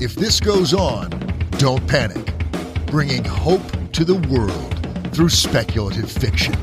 If this goes on, don't panic. Bringing hope to the world through speculative fiction.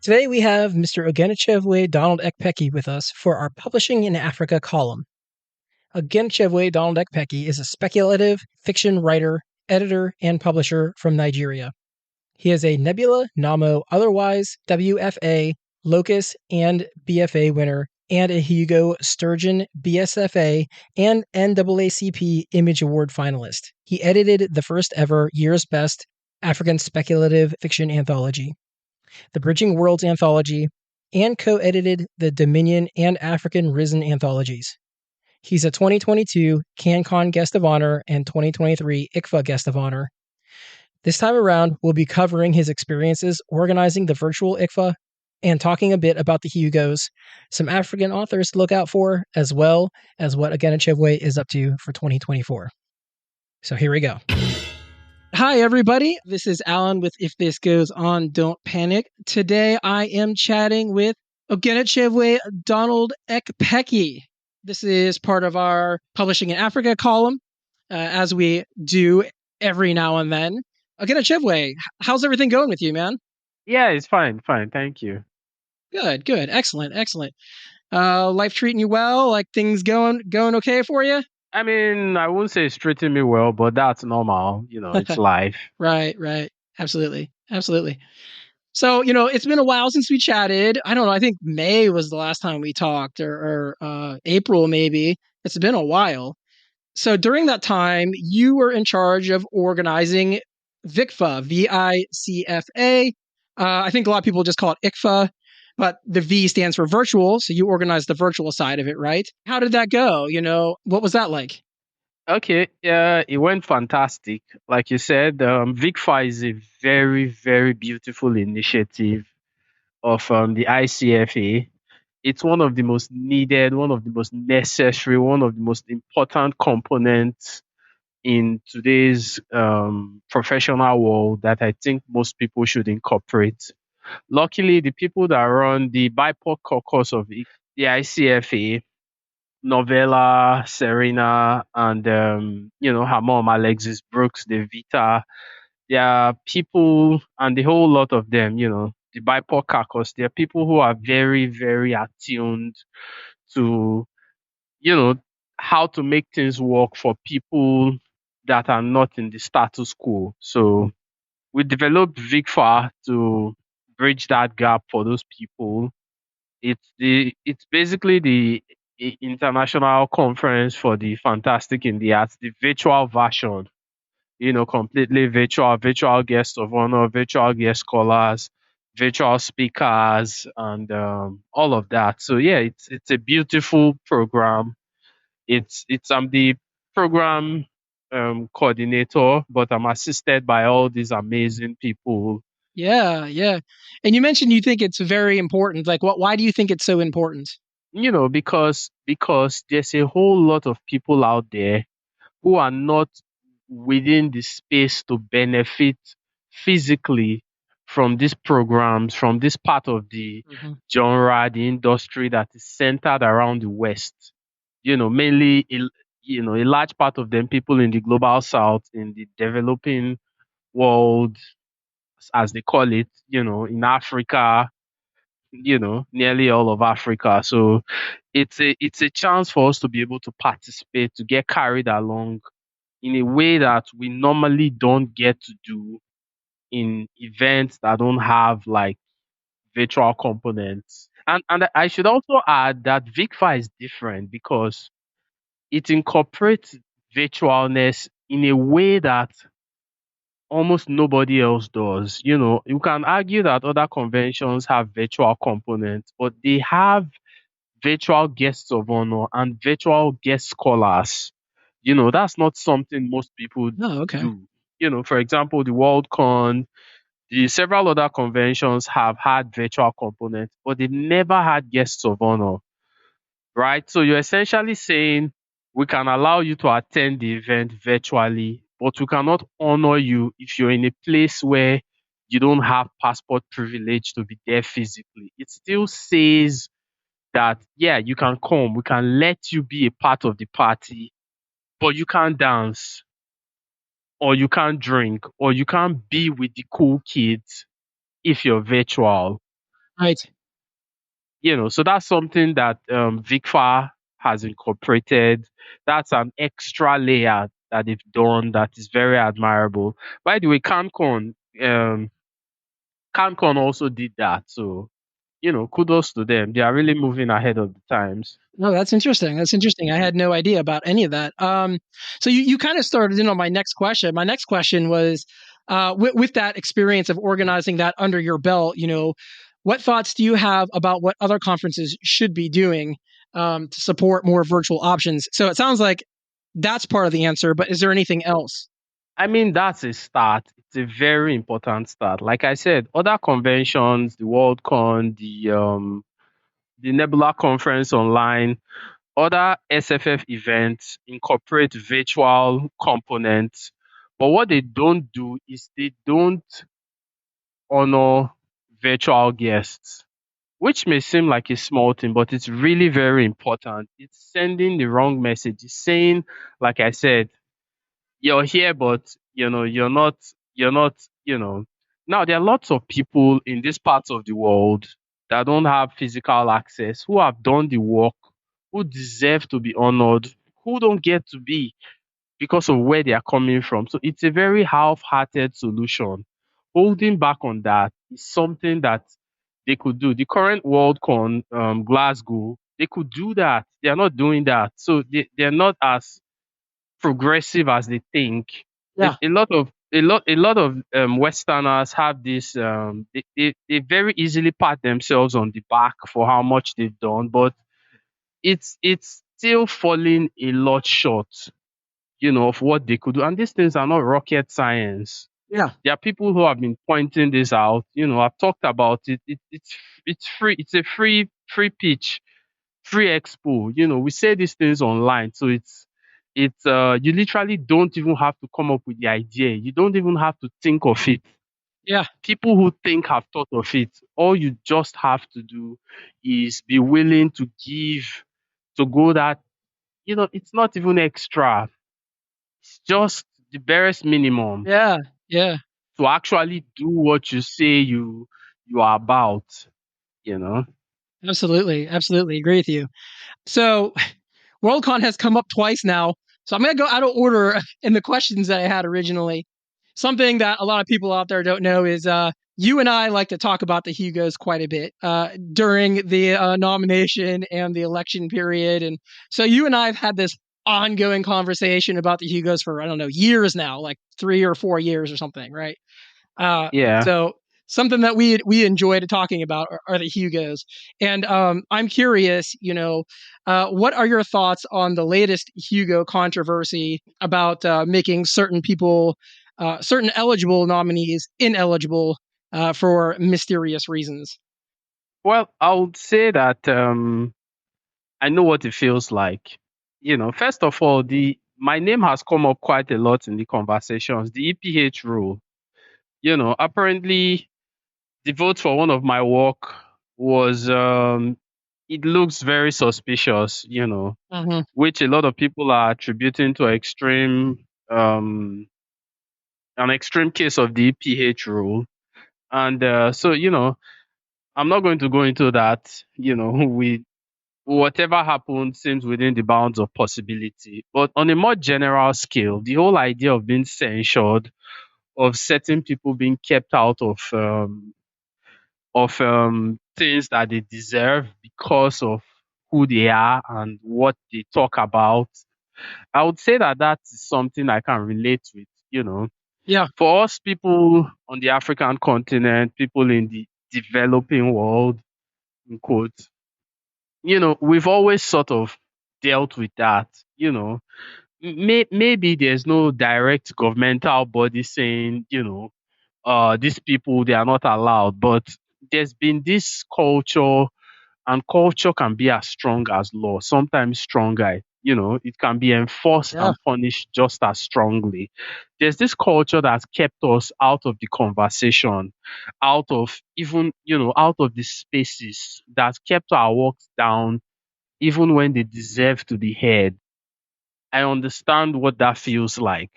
Today we have Mr. Oghenechovwe Donald Ekpeki with us for our Publishing in Africa column. Oghenechovwe Donald Ekpeki is a speculative fiction writer, editor, and publisher from Nigeria. He is a Nebula, Namo, Otherwise, WFA, Locus, and BFA winner, and a Hugo, Sturgeon, BSFA, and NAACP Image Award finalist. He edited the first ever Year's Best African Speculative Fiction Anthology, the Bridging Worlds Anthology, and co-edited the Dominion and African Risen anthologies. He's a 2022 CanCon Guest of Honor and 2023 ICFA Guest of Honor. This time around, we'll be covering his experiences organizing the virtual ICFA and talking a bit about the Hugos, some African authors to look out for, as well as what Oghenechovwe is up to for 2024. So here we go. Hi, everybody. This is Alan with If This Goes On, Don't Panic. Today, I am chatting with Oghenechovwe Donald Ekpeki. This is part of our Publishing in Africa column, as we do every now and then. Oghenechovwe, how's everything going with you, man? Yeah, it's fine. Thank you. Good. Excellent. Life treating you well? Like things going okay for you? I mean, I wouldn't say it's treating me well, but that's normal. It's life. Right. Absolutely. So, it's been a while since we chatted. I don't know. I think May was the last time we talked, or April maybe. It's been a while. So during that time, you were in charge of organizing VICFA, VICFA. I think a lot of people just call it ICFA, but the V stands for virtual. So you organized the virtual side of it, right? How did that go? What was that like? Okay, it went fantastic. Like you said, VICFA is a very, very beautiful initiative of the ICFA. It's one of the most needed, one of the most necessary, one of the most important components in today's professional world that I think most people should incorporate. Luckily, the people that run the BIPOC caucus of the ICFA, Novella, Serena, and her mom, Alexis Brooks, De Vita, there are people, and the whole lot of them, the BIPOC caucus, there are people who are very, very attuned to, how to make things work for people that are not in the status quo. So we developed VICFA to bridge that gap for those people. It's basically the international conference for the fantastic in the arts, the virtual version, completely virtual guests of honor, virtual guest scholars, virtual speakers, and all of that. So yeah, it's a beautiful program. I'm the program coordinator, but I'm assisted by all these amazing people. Yeah. And you mentioned you think it's very important. Like, why do you think it's so important? Because there's a whole lot of people out there who are not within the space to benefit physically from these programs, from this part of the genre, the industry that is centered around the West. Mainly, a large part of them, people in the global South, in the developing world, as they call it, in Africa, nearly all of Africa. So it's a chance for us to be able to participate, to get carried along in a way that we normally don't get to do in events that don't have like virtual components. And I should also add that VICFA is different because it incorporates virtualness in a way that almost nobody else does. You can argue that other conventions have virtual components, but they have virtual guests of honor and virtual guest scholars. That's not something most people Oh, okay. do. For example, the WorldCon, the several other conventions have had virtual components, but they've never had guests of honor, right? So you're essentially saying we can allow you to attend the event virtually, but we cannot honor you if you're in a place where you don't have passport privilege to be there physically. It still says that, yeah, you can come, we can let you be a part of the party, but you can't dance, or you can't drink, or you can't be with the cool kids if you're virtual. Right. So that's something that VICFA has incorporated. That's an extra layer that they've done that is very admirable. By the way, CanCon also did that. So, kudos to them. They are really moving ahead of the times. No, that's interesting. That's interesting. I had no idea about any of that. So you kind of started in on my next question. My next question was, with that experience of organizing that under your belt, what thoughts do you have about what other conferences should be doing to support more virtual options? So it sounds like that's part of the answer, but is there anything else? I mean, that's a start. It's a very important start. Like I said, other conventions, the WorldCon, the Nebula conference online, other SFF events incorporate virtual components, but what they don't do is they don't honor virtual guests, which may seem like a small thing, but it's really very important. It's sending the wrong message. It's saying, like I said, you're here, but you're not. You know. Now there are lots of people in this part of the world that don't have physical access, who have done the work, who deserve to be honored, who don't get to be because of where they are coming from. So it's a very half-hearted solution. Holding back on that is something that they could do. The current Worldcon, Glasgow, they could do that. They are not doing that. So they're not as progressive as they think. Yeah. A lot of Westerners have this. They very easily pat themselves on the back for how much they've done, but it's still falling a lot short, of what they could do. And these things are not rocket science. Yeah. There are people who have been pointing this out. I've talked about it. It's free. It's a free pitch, free expo. We say these things online, so it's you literally don't even have to come up with the idea. You don't even have to think of it. Yeah. People who think have thought of it. All you just have to do is be willing to give, to go that, it's not even extra. It's just the barest minimum Yeah. Yeah. to actually do what you say you are about, you know. Absolutely. Absolutely agree with you. So Worldcon has come up twice now. So I'm going to go out of order in the questions that I had originally. Something that a lot of people out there don't know is you and I like to talk about the Hugos quite a bit during the nomination and the election period. And so you and I have had this ongoing conversation about the Hugos for, I don't know, years now, like 3 or 4 years or something, right? Yeah. So something that we enjoyed talking about are the Hugos, and I'm curious, what are your thoughts on the latest Hugo controversy about making certain people, certain eligible nominees, ineligible for mysterious reasons? Well, I would say that I know what it feels like. First of all, the my name has come up quite a lot in the conversations. The EPH rule. Apparently the vote for one of my work was it looks very suspicious, Hmm. which a lot of people are attributing to um an extreme case of the EPH rule. And so, I'm not going to go into that. We Whatever happened seems within the bounds of possibility. But on a more general scale, the whole idea of being censured, of certain people being kept out of things that they deserve because of who they are and what they talk about, I would say that that is something I can relate with. Yeah. For us people on the African continent, people in the developing world, in quotes, we've always sort of dealt with that. Maybe there's no direct governmental body saying, these people, they are not allowed, but there's been this culture, and culture can be as strong as law, sometimes stronger. It can be enforced Yeah. and punished just as strongly. There's this culture that's kept us out of the conversation, out of even, out of the spaces, that's kept our works down even when they deserve to be heard. I understand what that feels like,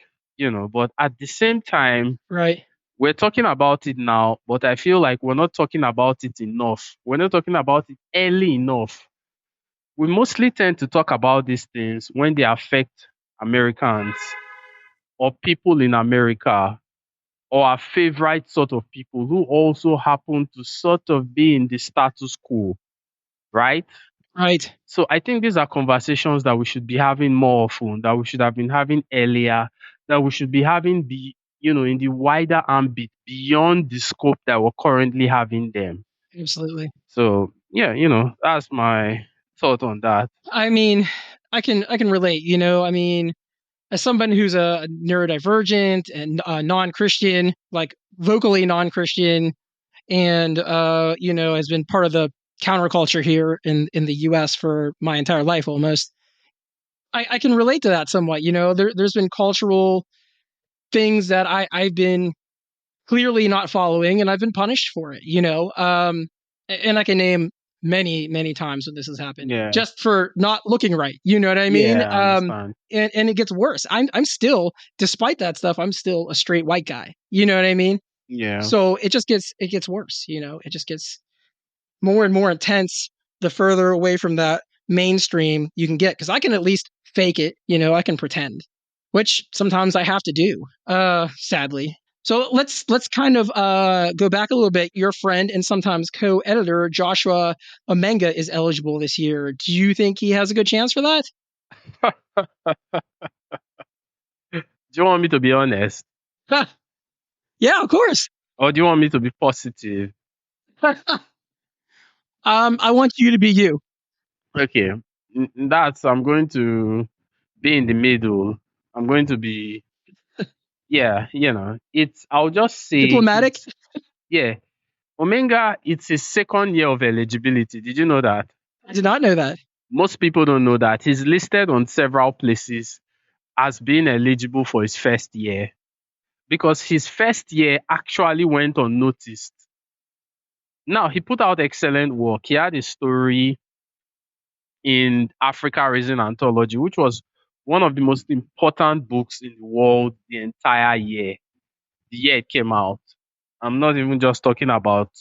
but at the same time, Right. we're talking about it now, but I feel like we're not talking about it enough. We're not talking about it early enough. We mostly tend to talk about these things when they affect Americans or people in America or our favorite sort of people who also happen to sort of be in the status quo, right? Right. So I think these are conversations that we should be having more often, that we should have been having earlier, that we should be having in the wider ambit beyond the scope that we're currently having them. Absolutely. So yeah, that's my thought on that. I mean, I can relate. I mean, as someone who's a neurodivergent and non-Christian, like vocally non-Christian, and has been part of the counterculture here in the U.S. for my entire life almost. I can relate to that somewhat. There's been cultural things that I've been clearly not following, and I've been punished for it. And I can name many times when this has happened, Yeah, just for not looking right. You know what I mean? yeah, I understand. And it gets worse. I'm still, despite that stuff, I'm still a straight white guy. You know what I mean? Yeah, So it gets worse. It just gets more and more intense the further away from that mainstream you can get. Because I can at least fake it. I can pretend, which sometimes I have to do. Sadly. So let's kind of go back a little bit. Your friend and sometimes co-editor Joshua Omenga is eligible this year. Do you think he has a good chance for that? do you want me to be honest, Yeah, of course. or do you want me to be positive? I want you to be you. Okay, that's I'm going to be in the middle. I'm going to be, yeah, it's, I'll just say Diplomatic. it's, yeah. Omega, it's his second year of eligibility. Did you know that? I did not know that. Most people don't know that. He's listed on several places as being eligible for his first year because his first year actually went unnoticed. Now, he put out excellent work. He had a story in Africa Raising Anthology, which was one of the most important books in the world the entire year, the year it came out. I'm not even just talking about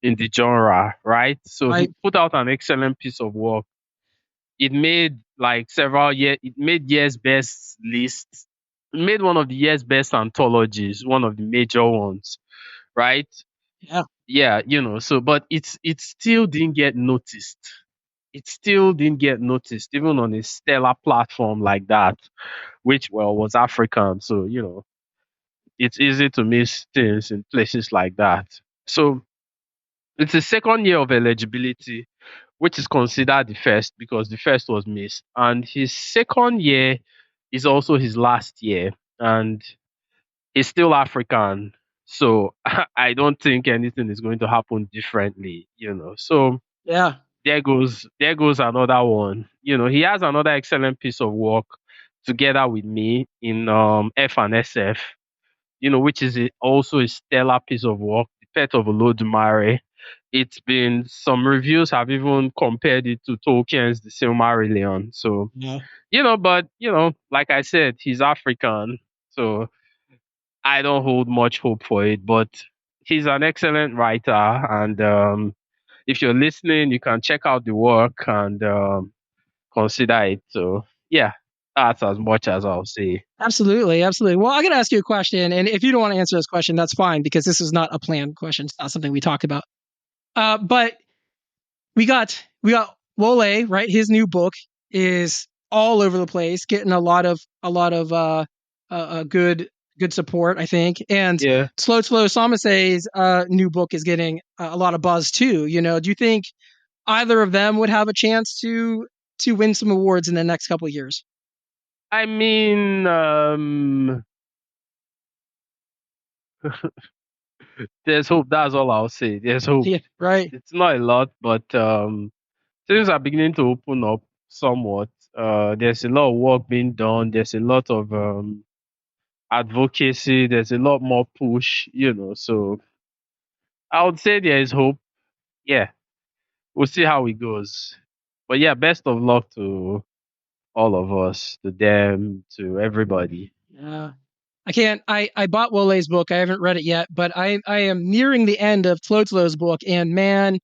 in the genre, right? So he Right. put out an excellent piece of work. It made like several year. It made year's best lists. It made one of the year's best anthologies, one of the major ones, right? Yeah. Yeah, So, but it still didn't get noticed. It still didn't get noticed, even on a stellar platform like that, which well was African. So it's easy to miss things in places like that. So it's the second year of eligibility, which is considered the first because the first was missed. And his second year is also his last year, and he's still African. So I don't think anything is going to happen differently. So Yeah. there goes another one. He has another excellent piece of work together with me in F and SF, which is also a stellar piece of work, The Pet of Olodumare. It's been, some reviews have even compared it to Tolkien's The Silmarillion. So, Yeah. but, like I said, he's African. So I don't hold much hope for it, but he's an excellent writer. And if you're listening, you can check out the work and consider it. So, yeah, that's as much as I'll say. Absolutely, absolutely. Well, I'm going to ask you a question, and if you don't want to answer this question, that's fine because this is not a planned question. It's not something we talked about. But we got Wole, right? His new book is all over the place, getting a lot of good support, I think. And Yeah. Slow Samase's new book is getting a lot of buzz too. Do you think either of them would have a chance to win some awards in the next couple of years? I mean, there's hope. That's all I'll say. There's hope. Yeah, right. It's not a lot, but things are beginning to open up somewhat. There's a lot of work being done. There's a lot of advocacy. There's a lot more push, So I would say there is hope. Yeah, we'll see how it goes. But yeah, best of luck to all of us, to them, to everybody. Yeah. I can't. I bought Wole's book. I haven't read it yet, but I am nearing the end of Tlotlo's book, and man,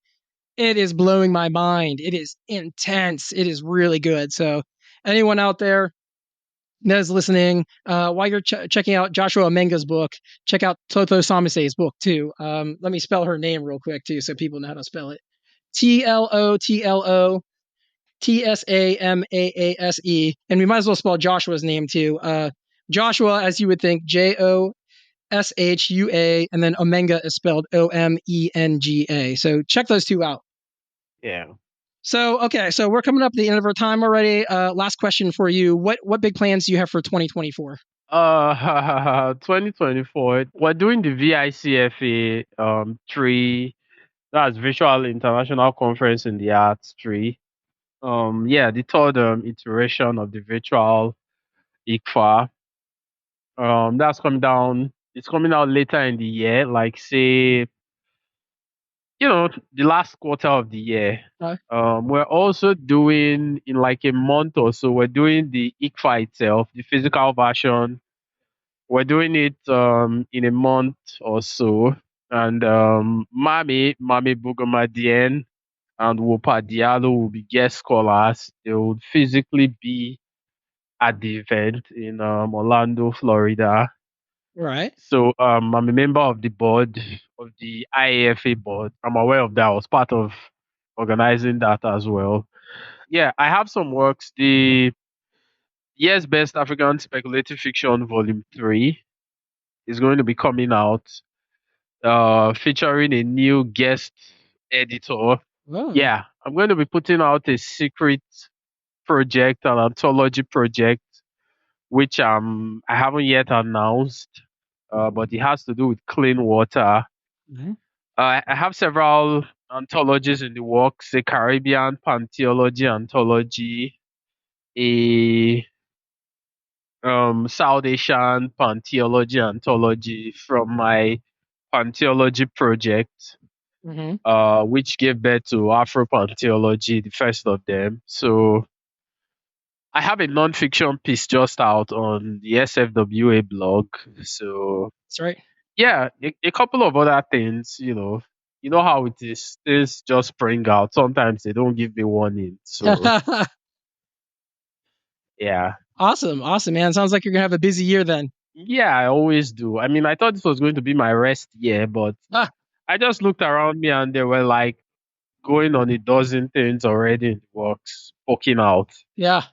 it is blowing my mind. It is intense. It is really good. So, anyone out there that is listening, while you're checking out Joshua Amenga's book, check out Tlotlo Samase's book too. Let me spell her name real quick too, so people know how to spell it. TlotloTSAMAASE, and we might as well spell Joshua's name too. Joshua, as you would think, Joshua, and then Omenga is spelled Omenga. So check those two out. Yeah. So okay, so we're coming up to the end of our time already. Last question for you: what big plans do you have for 2024? 2024. We're doing the VICFA 3. That's Virtual International Conference in the Arts 3. Yeah, the third iteration of the virtual ICFA. That's coming down. It's coming out later in the year, like say, the last quarter of the year. We're also doing in like a month or so. We're doing the ICFA itself, the physical version. We're doing it in a month or so, and Mami Bugamadien and Wopa Diallo will be guest scholars. They will physically be at the event in Orlando, Florida. Right. So I'm a member of the board of the IAFA board. I'm aware of that. I was part of organizing that as well. Yeah, I have some works. The Year's Best African Speculative Fiction Volume 3 is going to be coming out, featuring a new guest editor. Whoa. Yeah, I'm going to be putting out a secret project, an anthology project, which I haven't yet announced, but it has to do with clean water. Mm-hmm. I have several anthologies in the works: a Caribbean pantheology anthology, a South Asian pantheology anthology from my pantheology project, Mm-hmm. which gave birth to Afro pantheology, the first of them. So I have a non-fiction piece just out on the SFWA blog. So That's right. yeah, a couple of other things, You know how it is. Things just spring out. Sometimes they don't give me warning. So yeah. Awesome, man. Sounds like you're gonna have a busy year then. Yeah, I always do. I mean, I thought this was going to be my rest year, but Ah, I just looked around me and they were like going on a dozen things already in the works, poking out. yeah.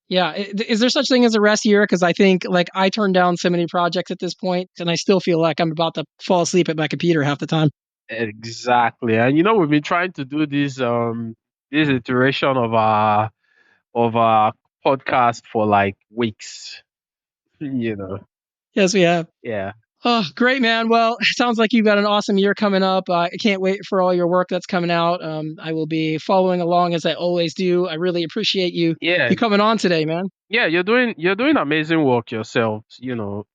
Yeah, is there such thing as a rest year? Because I think like I turn down so many projects at this point, and I still feel like I'm about to fall asleep at my computer half the time. Exactly. And we've been trying to do this iteration of our podcast for like weeks. You know. Yes, we have. Yeah. Oh, great, man. Well, sounds like you've got an awesome year coming up. I can't wait for all your work that's coming out. I will be following along as I always do. I really appreciate Yeah. you coming on today, man. Yeah, you're doing amazing work yourself,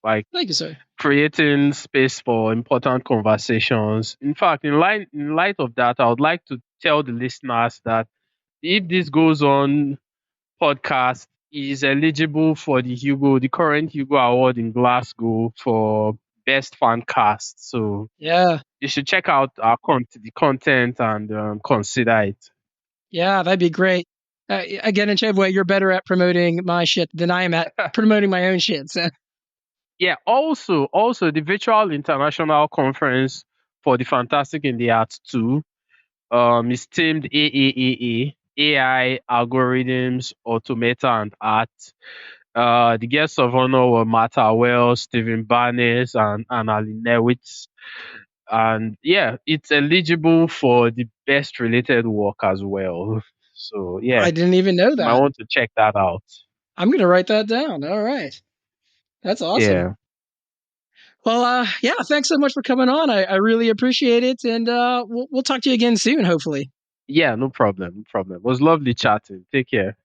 like Thank you, sir. creating space for important conversations. In fact, in light of that, I would like to tell the listeners that if this goes on, podcast is eligible for the current Hugo Award in Glasgow for best fan cast. So Yeah, you should check out the content and consider it. yeah, that'd be great. Again, in Chevway, you're better at promoting my shit than I am at promoting my own shit. So, Yeah. Also, the virtual international conference for the Fantastic in the Arts 2 is themed AAAA, AI, Algorithms, Automata, and Art. The guests of honor were Martha Wells, Stephen Barnes, and Anna Linewitz. And yeah, it's eligible for the best related work as well. So yeah, I didn't even know you might that. want to check that out. I'm going to write that down. All right. That's awesome. Yeah. Well, yeah, thanks so much for coming on. I really appreciate it. And we'll talk to you again soon, hopefully. Yeah, no problem. No problem. It was lovely chatting. Take care.